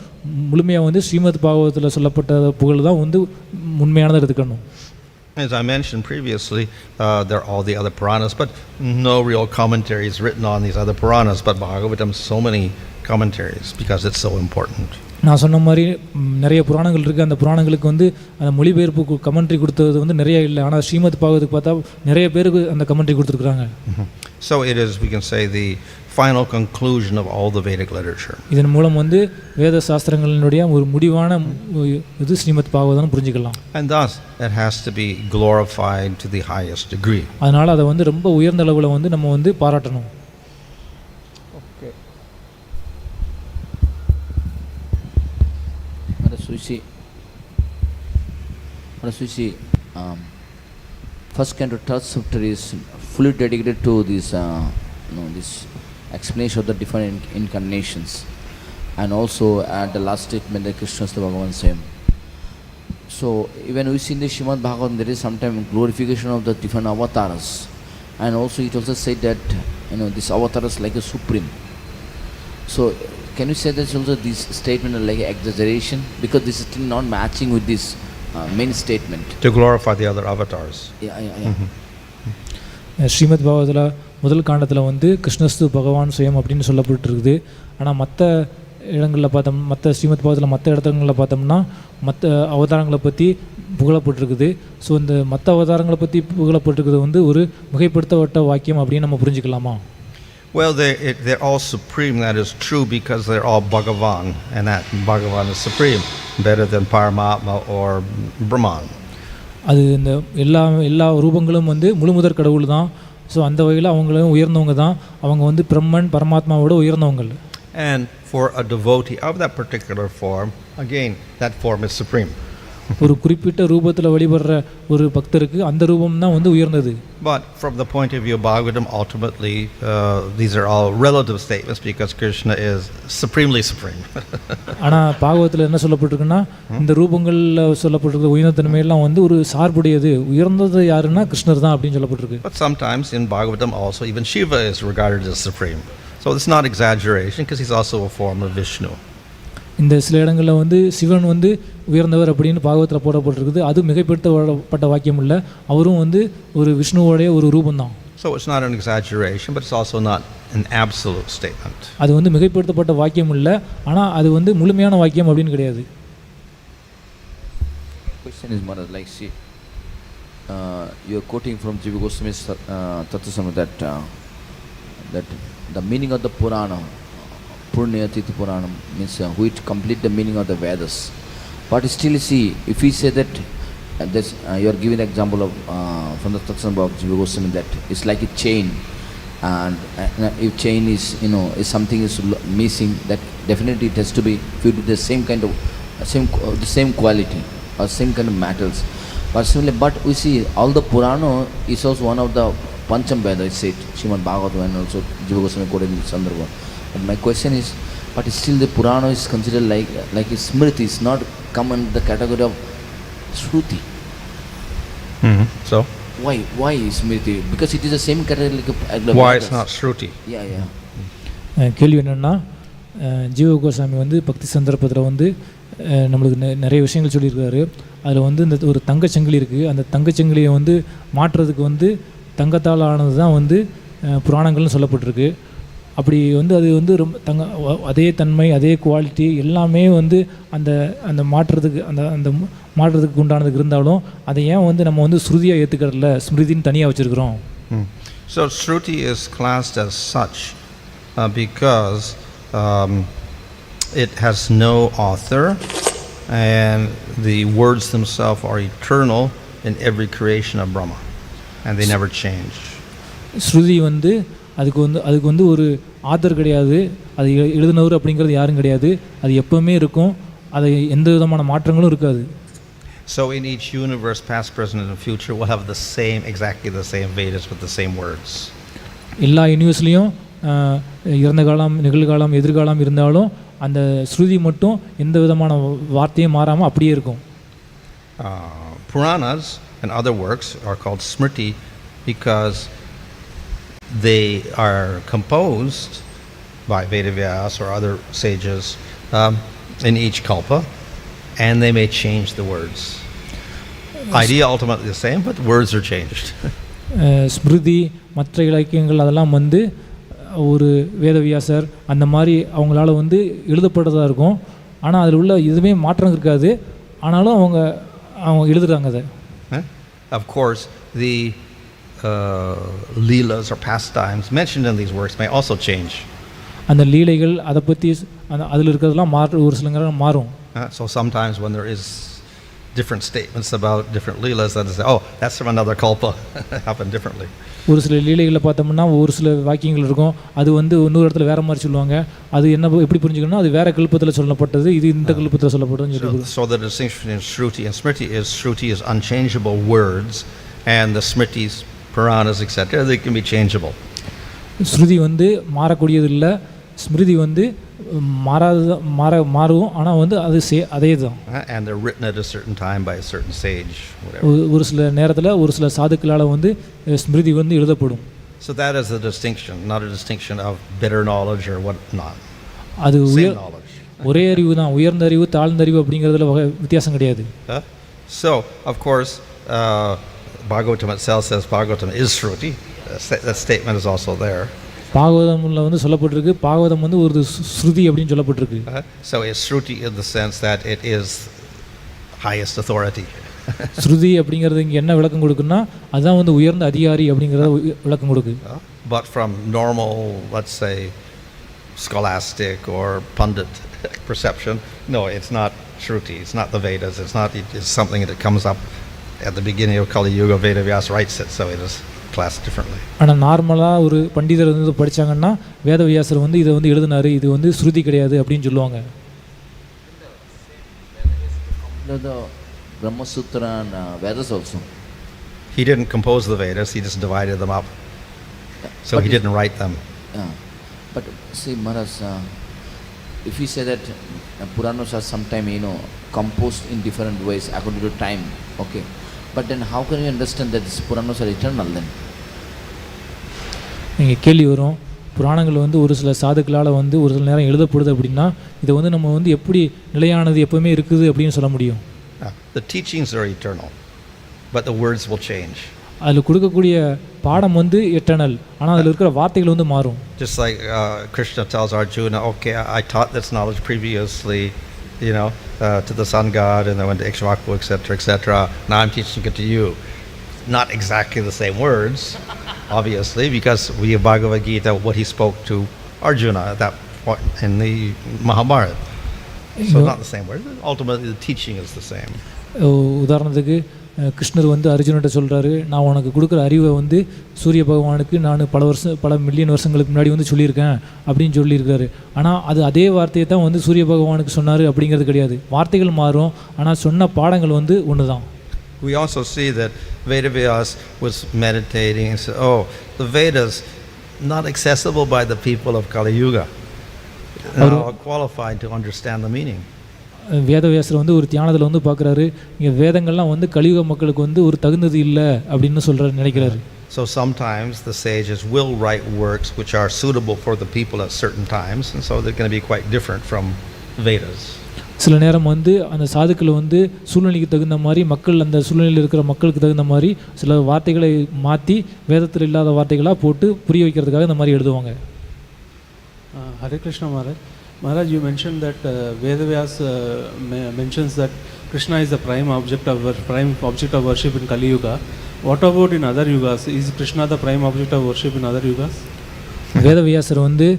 [SPEAKER 2] முழுமையாக வந்து ஸ்ரீமத் பாகவதத்தில் சொல்லப்பட்ட புகழ் தான் வந்து உண்மையானதை எடுத்துக்கணும்.
[SPEAKER 1] As I mentioned previously, there are all the other Puranas, but no real commentaries written on these other Puranas, but Bhagavatam, so many commentaries because it's so important.
[SPEAKER 2] நான் சொன்ன மாதிரி நிறைய புராணங்கள் இருக்குது. அந்த புராணங்களுக்கு வந்து அந்த மொழிபெயர்ப்பு கமெண்ட்ரி கொடுத்தது வந்து நிறைய இல்லை. ஆனால் ஸ்ரீமத் பாகவத்துக்கு பார்த்தா நிறைய பேருக்கு அந்த கமெண்ட்ரி கொடுத்துருக்குறாங்க.
[SPEAKER 1] So it is, we can say, the final conclusion of all the Vedic literature.
[SPEAKER 2] இதன் மூலம் வந்து வேத சாஸ்திரங்களினுடைய ஒரு முடிவான இது ஸ்ரீமத் பாகவதம் புரிஞ்சுக்கலாம்.
[SPEAKER 1] And thus it has to be glorified to the highest degree.
[SPEAKER 2] அதனால் அதை வந்து ரொம்ப உயர்ந்த அளவில் வந்து நம்ம வந்து பாராட்டணும்.
[SPEAKER 3] First canto third chapter is fully dedicated to this this explanation of the different incarnations, and also at the last statement the Krishna is the Bhagavan same. So even we see in the Srimad Bhagavatam there is sometimes glorification of the different avatars, and also it also said that this avatar is like a supreme. So can you say that also this statement is like exaggeration because this is still not matching with this main statement
[SPEAKER 1] to glorify the other avatars?
[SPEAKER 2] Srimad பாகவத்தில் முதல் காண்டத்தில் வந்து கிருஷ்ணஸ்து பகவான் சுயம் அப்படின்னு சொல்லப்பட்டிருக்குது. ஆனால் மற்ற இடங்களில் பார்த்தோம், மற்ற ஸ்ரீமத் பாகவத்தில் மற்ற இடங்களில் பார்த்தோம்னா மற்ற அவதாரங்களை பற்றி புகழப்பட்டிருக்குது. ஸோ இந்த மற்ற அவதாரங்களை பற்றி புகழப்பட்டிருக்கிறது வந்து ஒரு மிகைப்படுத்தப்பட்ட வாக்கியம் அப்படின்னு நம்ம புரிஞ்சுக்கலாமா?
[SPEAKER 1] Well, they're all supreme. That is true because they're all Bhagavan, and that Bhagavan is supreme, better than Paramatma or Brahman.
[SPEAKER 2] அது இந்த எல்லா ரூபங்களும் வந்து முழுமுதற் கடவுள் தான். ஸோ அந்த வகையில் அவங்களும் உயர்ந்தவங்க தான். அவங்க வந்து பிரம்மன் பரமாத்மாவோட உயர்ந்தவங்க.
[SPEAKER 1] And for a devotee of that particular form, again, that form is supreme.
[SPEAKER 2] ஒரு குறிப்பிட்ட ரூபத்தில் வழிபடுற ஒரு பக்தருக்கு அந்த ரூபம் தான் வந்து உயர்ந்தது.
[SPEAKER 1] But from the point of view of Bhagavatam, ultimately, these are all relative statements because Krishna is supremely supreme.
[SPEAKER 2] ஆனால் பாகவத்தில் என்ன சொல்லப்பட்டிருக்குன்னா இந்த ரூபங்களில் சொல்லப்பட்டிருக்கிற உயர்ந்தன்மையெல்லாம் வந்து ஒரு சார்புடையது. உயர்ந்தது யாருன்னா கிருஷ்ணர் தான் அப்படின்னு சொல்லப்பட்டிருக்கு.
[SPEAKER 1] But sometimes in Bhagavatam also even Shiva is regarded as supreme. So it's not exaggeration because he's also a form of Vishnu.
[SPEAKER 2] இந்த சில இடங்களில் வந்து சிவன் வந்து உயர்ந்தவர் அப்படின்னு பாகவத்தில் போடப்பட்டிருக்குது. அது மிகைப்படுத்தப்பட்ட வாக்கியம் இல்லை, அவரும் வந்து ஒரு விஷ்ணுவோடைய ஒரு ரூபந்தான்.
[SPEAKER 1] So it's not an exaggeration, but it's also not an absolute statement.
[SPEAKER 2] அது வந்து மிகைப்படுத்தப்பட்ட வாக்கியம் இல்லை, ஆனால் அது வந்து முழுமையான வாக்கியம் அப்படின்னு கிடையாது.
[SPEAKER 3] Question is Maharaj, like see, you are quoting from Jiva Goswami's Tattva that the meaning of the Purana, Purnayatiti Purana, means who it complete the meaning of the Vedas. But still see, if we say that you are giving an example of from the Tattva of Jiva Goswami, that it's like a chain, and if chain is, is something is missing, that definitely it has to be filled with the same kind of the same quality or same kind of metals. But similarly, but we see all the Purana is also one of the Pancham Veda, it's said, Srimad Bhagavatam, and also Jiva Goswami quoted in Sandarbha. But my question is, but still the Purana is considered like a Smriti, is not come in the category of Shruti.
[SPEAKER 1] So?
[SPEAKER 3] Why is Smriti? Because it is the same category like a
[SPEAKER 1] Why it's not Shruti?
[SPEAKER 3] Yeah.
[SPEAKER 2] கேள்வி என்னென்னா, ஜீவ கோஸ்வாமி வந்து பக்தி சந்தர்ப்பத்தில் வந்து நம்மளுக்கு நிறைய விஷயங்கள் சொல்லியிருக்காரு. அதில் வந்து இந்த ஒரு தங்கச்சங்கிலி இருக்குது, அந்த தங்கச்சங்கிலியை வந்து மாற்றுறதுக்கு வந்து தங்கத்தால் ஆனது தான் வந்து புராணங்கள்னு சொல்லப்பட்டிருக்கு. அப்படி வந்து அது வந்து ரொம்ப அதே தன்மை, அதே குவாலிட்டி எல்லாமே வந்து அந்த அந்த மாற்றுறதுக்கு அந்த மாற்றுறதுக்கு உண்டானதுக்கு இருந்தாலும் அதை ஏன் வந்து நம்ம வந்து ஸ்ருதியாக ஏற்றுக்கிறதில்ல, ஸ்மிருதின்னு தனியாக வச்சுருக்கிறோம்?
[SPEAKER 1] So Shruti is classed as such because it has no author, and the words themselves are eternal in every creation of Brahma, and they never change.
[SPEAKER 2] ஸ்ருதி வந்து அதுக்கு வந்து ஒரு ஆத்தர் கிடையாது, அது எழுதினவர் அப்படிங்கிறது யாரும் கிடையாது, அது எப்பவுமே இருக்கும், அது எந்த விதமான மாற்றங்களும் இருக்காது.
[SPEAKER 1] So in each universe, past, present and future, we'll have exactly the same Vedas with the same words.
[SPEAKER 2] எல்லா யூனிவர்ஸ்லேயும் இறந்த காலம், நிகழ்காலம், எதிர்காலம் இருந்தாலும் அந்த ஸ்ருதி மட்டும் எந்த விதமான வார்த்தையும் மாறாமல் அப்படியே இருக்கும்.
[SPEAKER 1] Puranas and other works are called Smriti because they are composed by Vedavyas or other sages in each kalpa, and they may change the words. Idea ultimately the same, but words are changed.
[SPEAKER 2] Smriti மற்ற இலக்கியங்கள் அதெல்லாம் வந்து ஒரு வேதவியாசர் அந்த மாதிரி அவங்களால வந்து எழுதப்பட்டதாக இருக்கும், ஆனால் அதில் உள்ள எதுவுமே மாற்றம் இருக்காது, ஆனாலும் அவங்க எழுதுறாங்க அதை.
[SPEAKER 1] Of course, the leelas or pastimes mentioned in these works may also change.
[SPEAKER 2] அந்த லீலைகள் அதை பற்றி அதில் இருக்கிறதெல்லாம் ஒரு சில நேரம் மாறும்.
[SPEAKER 1] So sometimes when there is different statements about different leelas, that is, that's from another kalpa. Happened differently.
[SPEAKER 2] ஒரு சில லீலைகளை பார்த்தோம்னா ஒரு சில வாக்கியங்கள் இருக்கும், அது வந்து இன்னொரு இடத்துல வேற மாதிரி சொல்லுவாங்க, அது எப்படி புரிஞ்சுக்கணும்னா அது வேற கல்பத்தில் சொல்லப்பட்டது, இது இந்த கல்பத்தில் சொல்லப்பட்டதுன்னு சொல்லி.
[SPEAKER 1] So the distinction between Shruti and Smriti is Shruti is unchangeable words, and the Smritis, Purāṇas, etc., they can be changeable.
[SPEAKER 2] ஸ்ருதி வந்து மாறக்கூடியது இல்லை, ஸ்மிருதி வந்து மாறும், ஆனால் வந்து அது அதே தான்.
[SPEAKER 1] And they're written at a certain time by a certain sage, whatever.
[SPEAKER 2] ஒரு சில நேரத்தில் ஒரு சில சாதுக்களால் வந்து ஸ்மிருதி வந்து எழுதப்படும்.
[SPEAKER 1] So that is the distinction, not a distinction of better knowledge or what not.
[SPEAKER 2] அது ஒரே அறிவு தான், உயர்ந்த அறிவு தாழ்ந்த அறிவு அப்படிங்கிறதுல வித்தியாசம் கிடையாது.
[SPEAKER 1] So of course Bhagavatam itself says Bhagavatam is Shruti. That statement is also there.
[SPEAKER 2] பாகவதம்ல வந்து சொல்லப்பட்டிருக்கு, பாகவதம் வந்து ஒரு ஸ்ருதி அப்படின்னு சொல்லப்பட்டிருக்கு.
[SPEAKER 1] So it's Shruti in the sense that it is highest authority.
[SPEAKER 2] ஸ்ருதி அப்படிங்கிறது இங்கே என்ன விளக்கம் கொடுக்குன்னா அதுதான் வந்து உயர்ந்த அதிகாரி அப்படிங்கிறத விளக்கம் கொடுக்கு.
[SPEAKER 1] But from normal, let's say, scholastic or pundit perception, no, it's not Shruti, it's not the Vedas, it's something that comes up at the beginning of Kali Yuga. Vedavyas writes it, so it is classed differently.
[SPEAKER 2] ஆனால் நார்மலாக ஒரு பண்டிதர் வந்து படித்தாங்கன்னா வேதவியாசர் வந்து இதை வந்து எழுதினாரு, இது வந்து ஸ்ருதி கிடையாது அப்படின்னு சொல்லுவாங்க.
[SPEAKER 3] The Brahma Sutra and Vedas also.
[SPEAKER 1] He didn't compose the Vedas, he just divided them up. So but he didn't write them.
[SPEAKER 3] But see Maharaj, if we say that Puranas are sometime composed in different ways according to time, okay, but then how can you understand that these Puranas are eternal then?
[SPEAKER 2] நீங்கள் கேள்வி வரும், புராணங்கள் வந்து ஒரு சில சாதுக்களால் வந்து ஒரு சில நேரம் எழுதப்படுது அப்படின்னா இதை வந்து நம்ம வந்து எப்படி நிலையானது எப்பவுமே இருக்குது அப்படின்னு சொல்ல முடியும்?
[SPEAKER 1] The teachings are eternal, but the words will change.
[SPEAKER 2] அதில் கொடுக்கக்கூடிய பாடம் வந்து எட்டர்னல், ஆனால் அதில் இருக்கிற வார்த்தைகள் வந்து மாறும்.
[SPEAKER 1] Just like Krishna tells Arjuna, okay, I taught this knowledge previously, to the sun god, and then went to Ikshvaku, etc. Now I'm teaching it to you. Not exactly the same words, obviously, because we have Bhagavad Gita, what he spoke to Arjuna at that point in the Mahabharata. So not the same words. Ultimately, the teaching is the same.
[SPEAKER 2] உதாரணத்துக்கு கிருஷ்ணர் வந்து அர்ஜுனன்ட்ட சொல்கிறாரு, நான் உனக்கு கொடுக்குற அறிவை வந்து சூரிய பகவானுக்கு நான் பல மில்லியன் வருஷங்களுக்கு முன்னாடி வந்து சொல்லியிருக்கேன் அப்படின்னு சொல்லியிருக்காரு. ஆனால் அதே வார்த்தையை தான் வந்து சூரிய பகவானுக்கு சொன்னார் அப்படிங்கிறது கிடையாது. வார்த்தைகள் மாறும், ஆனால் சொன்ன பாடங்கள் வந்து ஒன்று தான்.
[SPEAKER 1] We also see that Vedavyas was meditating and said, oh, the Vedas not accessible by the people of Kali Yuga. Now qualified to understand the meaning.
[SPEAKER 2] வேதவியாசர் வந்து ஒரு தியானத்தில் வந்து பார்க்குறாரு, இங்கே வேதங்கள்லாம் வந்து கலியுக மக்களுக்கு வந்து ஒரு தகுந்தது இல்லை அப்படின்னு நினைக்கிறாரு.
[SPEAKER 1] So sometimes the sages will write works which are suitable for the people at certain times, and so they're going to be quite different from Vedas.
[SPEAKER 2] சில நேரம் வந்து அந்த சாதுக்கள் வந்து சூழ்நிலைக்கு தகுந்த மாதிரி, மக்கள் அந்த சூழ்நிலையில் இருக்கிற மக்களுக்கு தகுந்த மாதிரி சில வார்த்தைகளை மாற்றி வேதத்தில் இல்லாத வார்த்தைகளாக போட்டு புரிய வைக்கிறதுக்காக இந்த மாதிரி எழுதுவாங்க.
[SPEAKER 4] Hare Krishna Maharaj. Maharaj, you mentioned that Vedavyas mentions that Krishna is the prime object of worship in Kali Yuga. What about in other yugas? Is Krishna the prime object of worship in other yugas?
[SPEAKER 2] வேதவியாசர் வந்து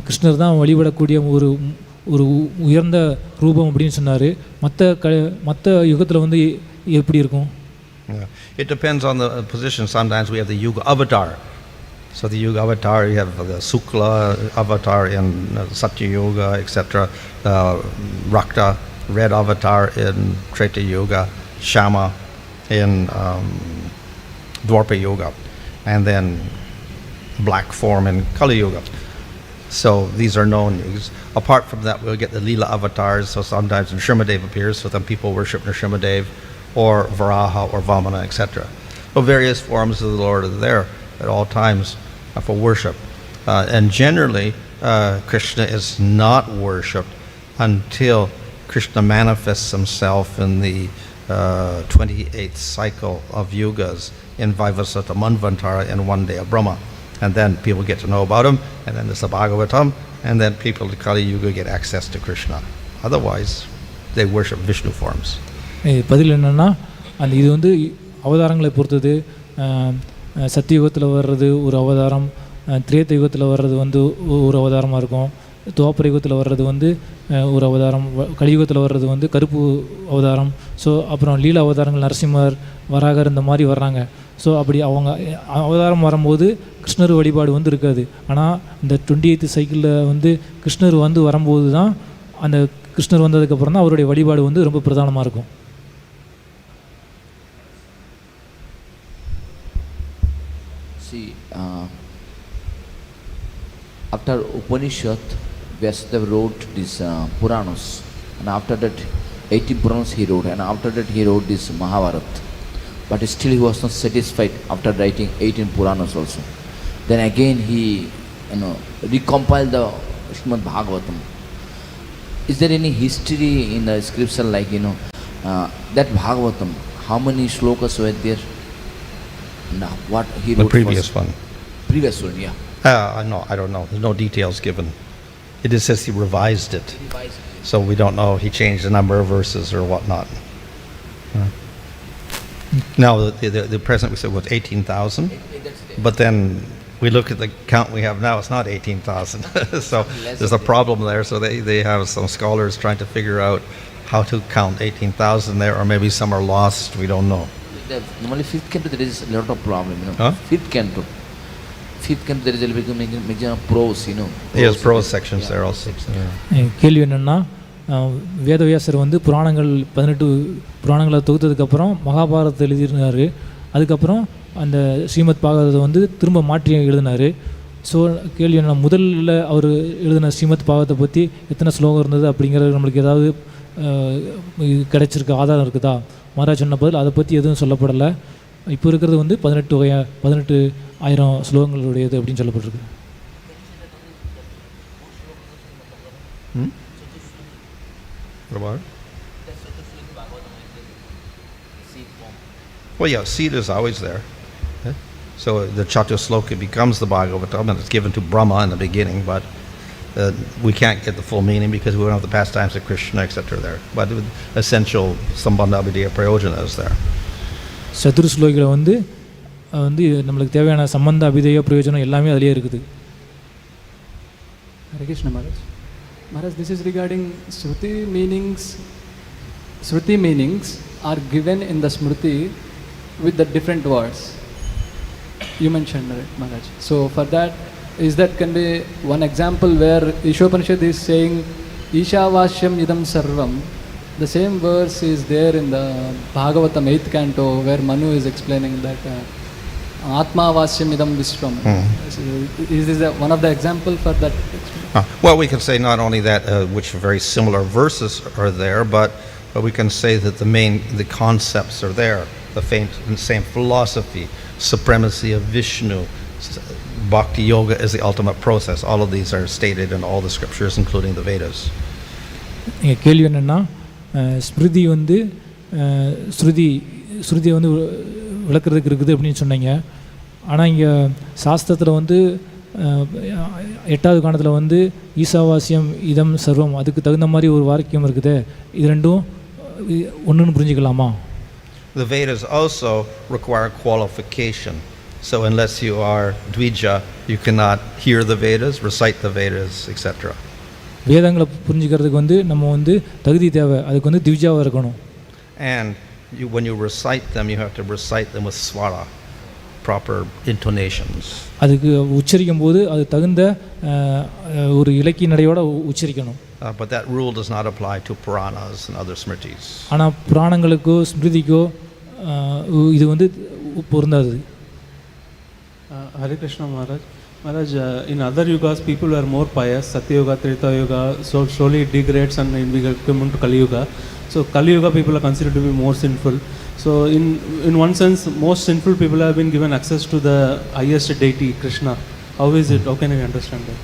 [SPEAKER 2] கிருஷ்ணர் தான் வழிபடக்கூடிய ஒரு உயர்ந்த ரூபம் அப்படின்னு சொன்னார். மற்ற யுகத்தில் வந்து எப்படி இருக்கும்?
[SPEAKER 1] It depends on the position. Sometimes we have the Yuga avatar. So the Yuga avatar, you have the Sukla avatar in Satya Yuga, etc. Rakta, red avatar in Treta Yuga, Shama in Dwapara Yuga, and then black form in Kali Yuga. So these are known yugas. Apart from that, we'll get the Leela avatars. So sometimes Nrsimhadev appears, so then people worship Nrsimhadev, or Varaha, or Vamana, etc. So various forms of the Lord are there at all times for worship. And generally, Krishna is not worshipped until Krishna manifests himself in the 28th cycle of yugas in Vaivasata Manvantara in one day of Brahma. And then people get to know about him, and then there's the Bhagavatam, and then people in Kali Yuga get access to Krishna. Otherwise, they worship Vishnu forms.
[SPEAKER 2] பதில் என்னென்னா, இது வந்து அவதாரங்களை பொறுத்தது. சத்தியுகத்தில் வர்றது ஒரு அவதாரம், திரேத்த யுகத்தில் வர்றது வந்து ஒரு அவதாரமாக இருக்கும், துவாபர யுகத்தில் வர்றது வந்து ஒரு அவதாரம், கலியுகத்தில் வர்றது வந்து கருப்பு அவதாரம். ஸோ அப்புறம் லீலா அவதாரங்கள் நரசிம்மர், வராகர் இந்த மாதிரி வர்றாங்க. ஸோ அப்படி அவங்க அவதாரம் வரும்போது கிருஷ்ணர் வழிபாடு வந்து இருக்காது. ஆனால் இந்த 28th சைக்கிளில் வந்து கிருஷ்ணர் வந்து வரும்போது தான், அந்த கிருஷ்ணர் வந்ததுக்கப்புறம் தான் அவருடைய வழிபாடு வந்து ரொம்ப பிரதானமாக இருக்கும்.
[SPEAKER 3] See, after Upanishad, Vyasadeva wrote these Puranas, and after that 18 Puranas he wrote, and after that he wrote this Mahabharata. But still he was not satisfied after writing 18 Puranas also. Then again he recompiled the Srimad Bhagavatam. Is there any history in the scripture like that Bhagavatam, how many shlokas were there? No, what he wrote.
[SPEAKER 1] The previous
[SPEAKER 3] first.
[SPEAKER 1] one.
[SPEAKER 3] Previous one, yeah.
[SPEAKER 1] No, I don't know. There's no details given. It just says he revised it. So we don't know he changed the number of verses or whatnot. Now the present we said was 18,000, but then we look at the count we have now. It's not 18,000. So there's a problem there. So they have some scholars trying to figure out how to count 18,000 there, or maybe some are lost. We don't know.
[SPEAKER 3] Normally fifth canto there is a lot of problem.
[SPEAKER 1] Huh?
[SPEAKER 3] Fifth canto there is a little bit prose.
[SPEAKER 1] Yes, prose sections there also.
[SPEAKER 2] கேள்வி என்னென்னா, வேதவியாசர் வந்து 18 புராணங்களை தொகுத்ததுக்கப்புறம் மகாபாரதத்தை எழுதியிருந்தார். அதுக்கப்புறம் அந்த ஸ்ரீமத் பாகவதத்தை வந்து திரும்ப மாற்றி எழுதினார். ஸோ கேள்வி என்ன, முதல்ல அவர் எழுதின ஸ்ரீமத் பாகவத்தை பற்றி எத்தனை ஸ்லோகம் இருந்தது அப்படிங்கிறது நம்மளுக்கு ஏதாவது கிடைச்சிருக்க ஆதாரம் இருக்குதா? மகாராஜ் சொன்ன பதில் அதை பற்றி எதுவும் சொல்லப்படலை. இப்போ இருக்கிறது வந்து 18,000 ஸ்லோகங்களுடையது அப்படின்னு சொல்லப்பட்டிருக்கு.
[SPEAKER 1] Well, yeah, seed is always there. So the Chatusloka becomes the Bhagavatam, and it's given to Brahma in the beginning, but we can't get the full meaning because we don't have the pastimes of Krishna, etc. there. But the essential sambandha vācya-prayojane is there.
[SPEAKER 2] சதுர் ஸ்லோகில் வந்து நம்மளுக்கு தேவையான சம்பந்த அபிதேய பிரயோஜனம் எல்லாமே அதிலே இருக்குது.
[SPEAKER 5] Hare Krishna Maharaj. Maharaj, this is regarding Shruti meanings. Shruti meanings are given in the Smriti with the different words. You mentioned, Maharaj. So for that, is that can be one example where Ishopanishad is saying Ishavashyam idam sarvam. The same verse is there in the Bhagavatam 8th canto where Manu is explaining that Atmavasyam idam vishwam. Is this one of the example for that?
[SPEAKER 1] Well, we can say not only that, which very similar verses are there, but we can say that the concepts are there. The same philosophy, supremacy of Vishnu, Bhakti Yoga is the ultimate process. All of these are stated in all the scriptures, including the Vedas.
[SPEAKER 2] இங்கே கேள்வி என்னென்னா ஸ்மிருதி வந்து ஸ்ருதியை வந்து விளக்குறதுக்கு இருக்குது அப்படின்னு சொன்னீங்க. ஆனால் இங்கே சாஸ்திரத்தில் வந்து 8வது காண்டத்தில் வந்து ஈசாவாசியம் இதம் சர்வம் அதுக்கு தகுந்த மாதிரி ஒரு வாக்கியம் இருக்குது. இது ரெண்டும் ஒன்றுன்னு புரிஞ்சுக்கலாமா?
[SPEAKER 1] The Vedas also require qualification. So unless you are Dvija, you cannot hear the Vedas, recite the Vedas, etc.
[SPEAKER 2] வேதங்களை புரிஞ்சுக்கிறதுக்கு வந்து நம்ம வந்து தகுதி தேவை. அதுக்கு வந்து திவ்ஜாவாக இருக்கணும்.
[SPEAKER 1] And when you recite them, you have to recite them with swara, proper intonations.
[SPEAKER 2] அதுக்கு உச்சரிக்கும் போது அது தகுந்த ஒரு இலக்கிய நடையோட உச்சரிக்கணும்.
[SPEAKER 1] But that rule does not apply to Purāṇas and other smritis.
[SPEAKER 2] ஆனால் புராணங்களுக்கோ ஸ்மிருதிக்கோ இது வந்து பொருந்தாது.
[SPEAKER 4] Hare Krishna Maharaj. Maharaj, in other yugas people were more pious. Satya Yuga, Treta Yuga, so slowly it degrades and we come into Kali Yuga. So Kali Yuga people are considered to be more sinful. So in one sense, most sinful people have been given access to the highest deity, Krishna. How is it? How can I understand that?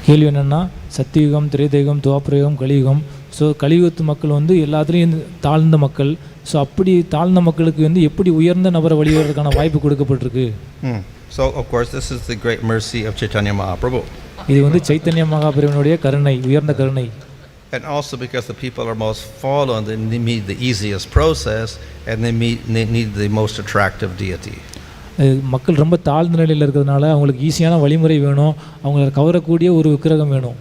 [SPEAKER 2] கேள்வி என்னென்னா சத்தியுகம், திரேதயுகம், துவாபரயுகம், கலியுகம். So கலியுகத்து மக்கள் வந்து எல்லாத்துலேயும் தாழ்ந்த மக்கள். So அப்படி தாழ்ந்த மக்களுக்கு வந்து எப்படி உயர்ந்த நபரை வழிவதற்கான வாய்ப்பு கொடுக்கப்பட்டிருக்கு.
[SPEAKER 1] So of course this is the great mercy of Chaitanya Mahaprabhu.
[SPEAKER 2] இது வந்து சைத்தன்ய மகாபிரபுனுடைய கருணை, உயர்ந்த கருணை.
[SPEAKER 1] And also because the people are most fallen, they need the easiest process and they need the most attractive deity.
[SPEAKER 2] மக்கள் ரொம்ப தாழ்ந்த நிலையில் இருக்கிறதுனால அவங்களுக்கு ஈஸியான வழிமுறை வேணும், அவங்களை கவரக்கூடிய ஒரு விக்கிரகம் வேணும்.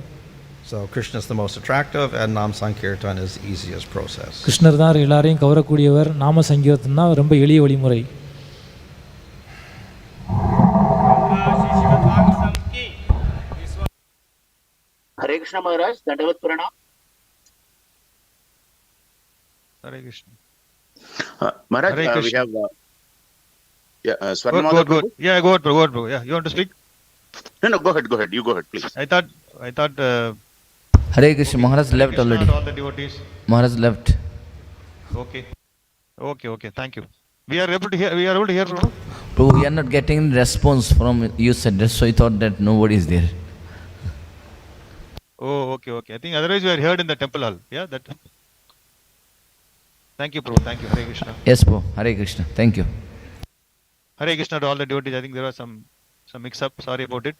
[SPEAKER 1] So Krishna is the most attractive and Nam Sankirtan is the easiest process.
[SPEAKER 2] கிருஷ்ணர் தான் எல்லாரையும் கவரக்கூடியவர், நாம சங்கீர்த்தன் தான் ரொம்ப எளிய வழிமுறை.
[SPEAKER 6] Hare Krishna Maharaj, Bhāgavata Purāṇa.
[SPEAKER 7] Hare Krishna.
[SPEAKER 6] Maharaj,
[SPEAKER 7] Hare
[SPEAKER 6] we have
[SPEAKER 7] Good. Yeah, go ahead, bro. Yeah, you want to speak?
[SPEAKER 6] No, go ahead. You go ahead, please.
[SPEAKER 7] I thought.
[SPEAKER 3] Hare Krishna. Maharaj left already.
[SPEAKER 7] All the devotees.
[SPEAKER 3] Maharaj left.
[SPEAKER 7] Okay. Thank you. We are able to hear, bro.
[SPEAKER 3] Bro, we are not getting response from you said that, so I thought that nobody is there.
[SPEAKER 7] Oh, okay. I think otherwise we are heard in the temple hall. Yeah, that. Thank you, bro. Thank you. Hare Krishna.
[SPEAKER 3] Yes, bro. Hare Krishna. Thank you.
[SPEAKER 7] Hare Krishna to all the devotees. I think there was some mix-up. Sorry about it.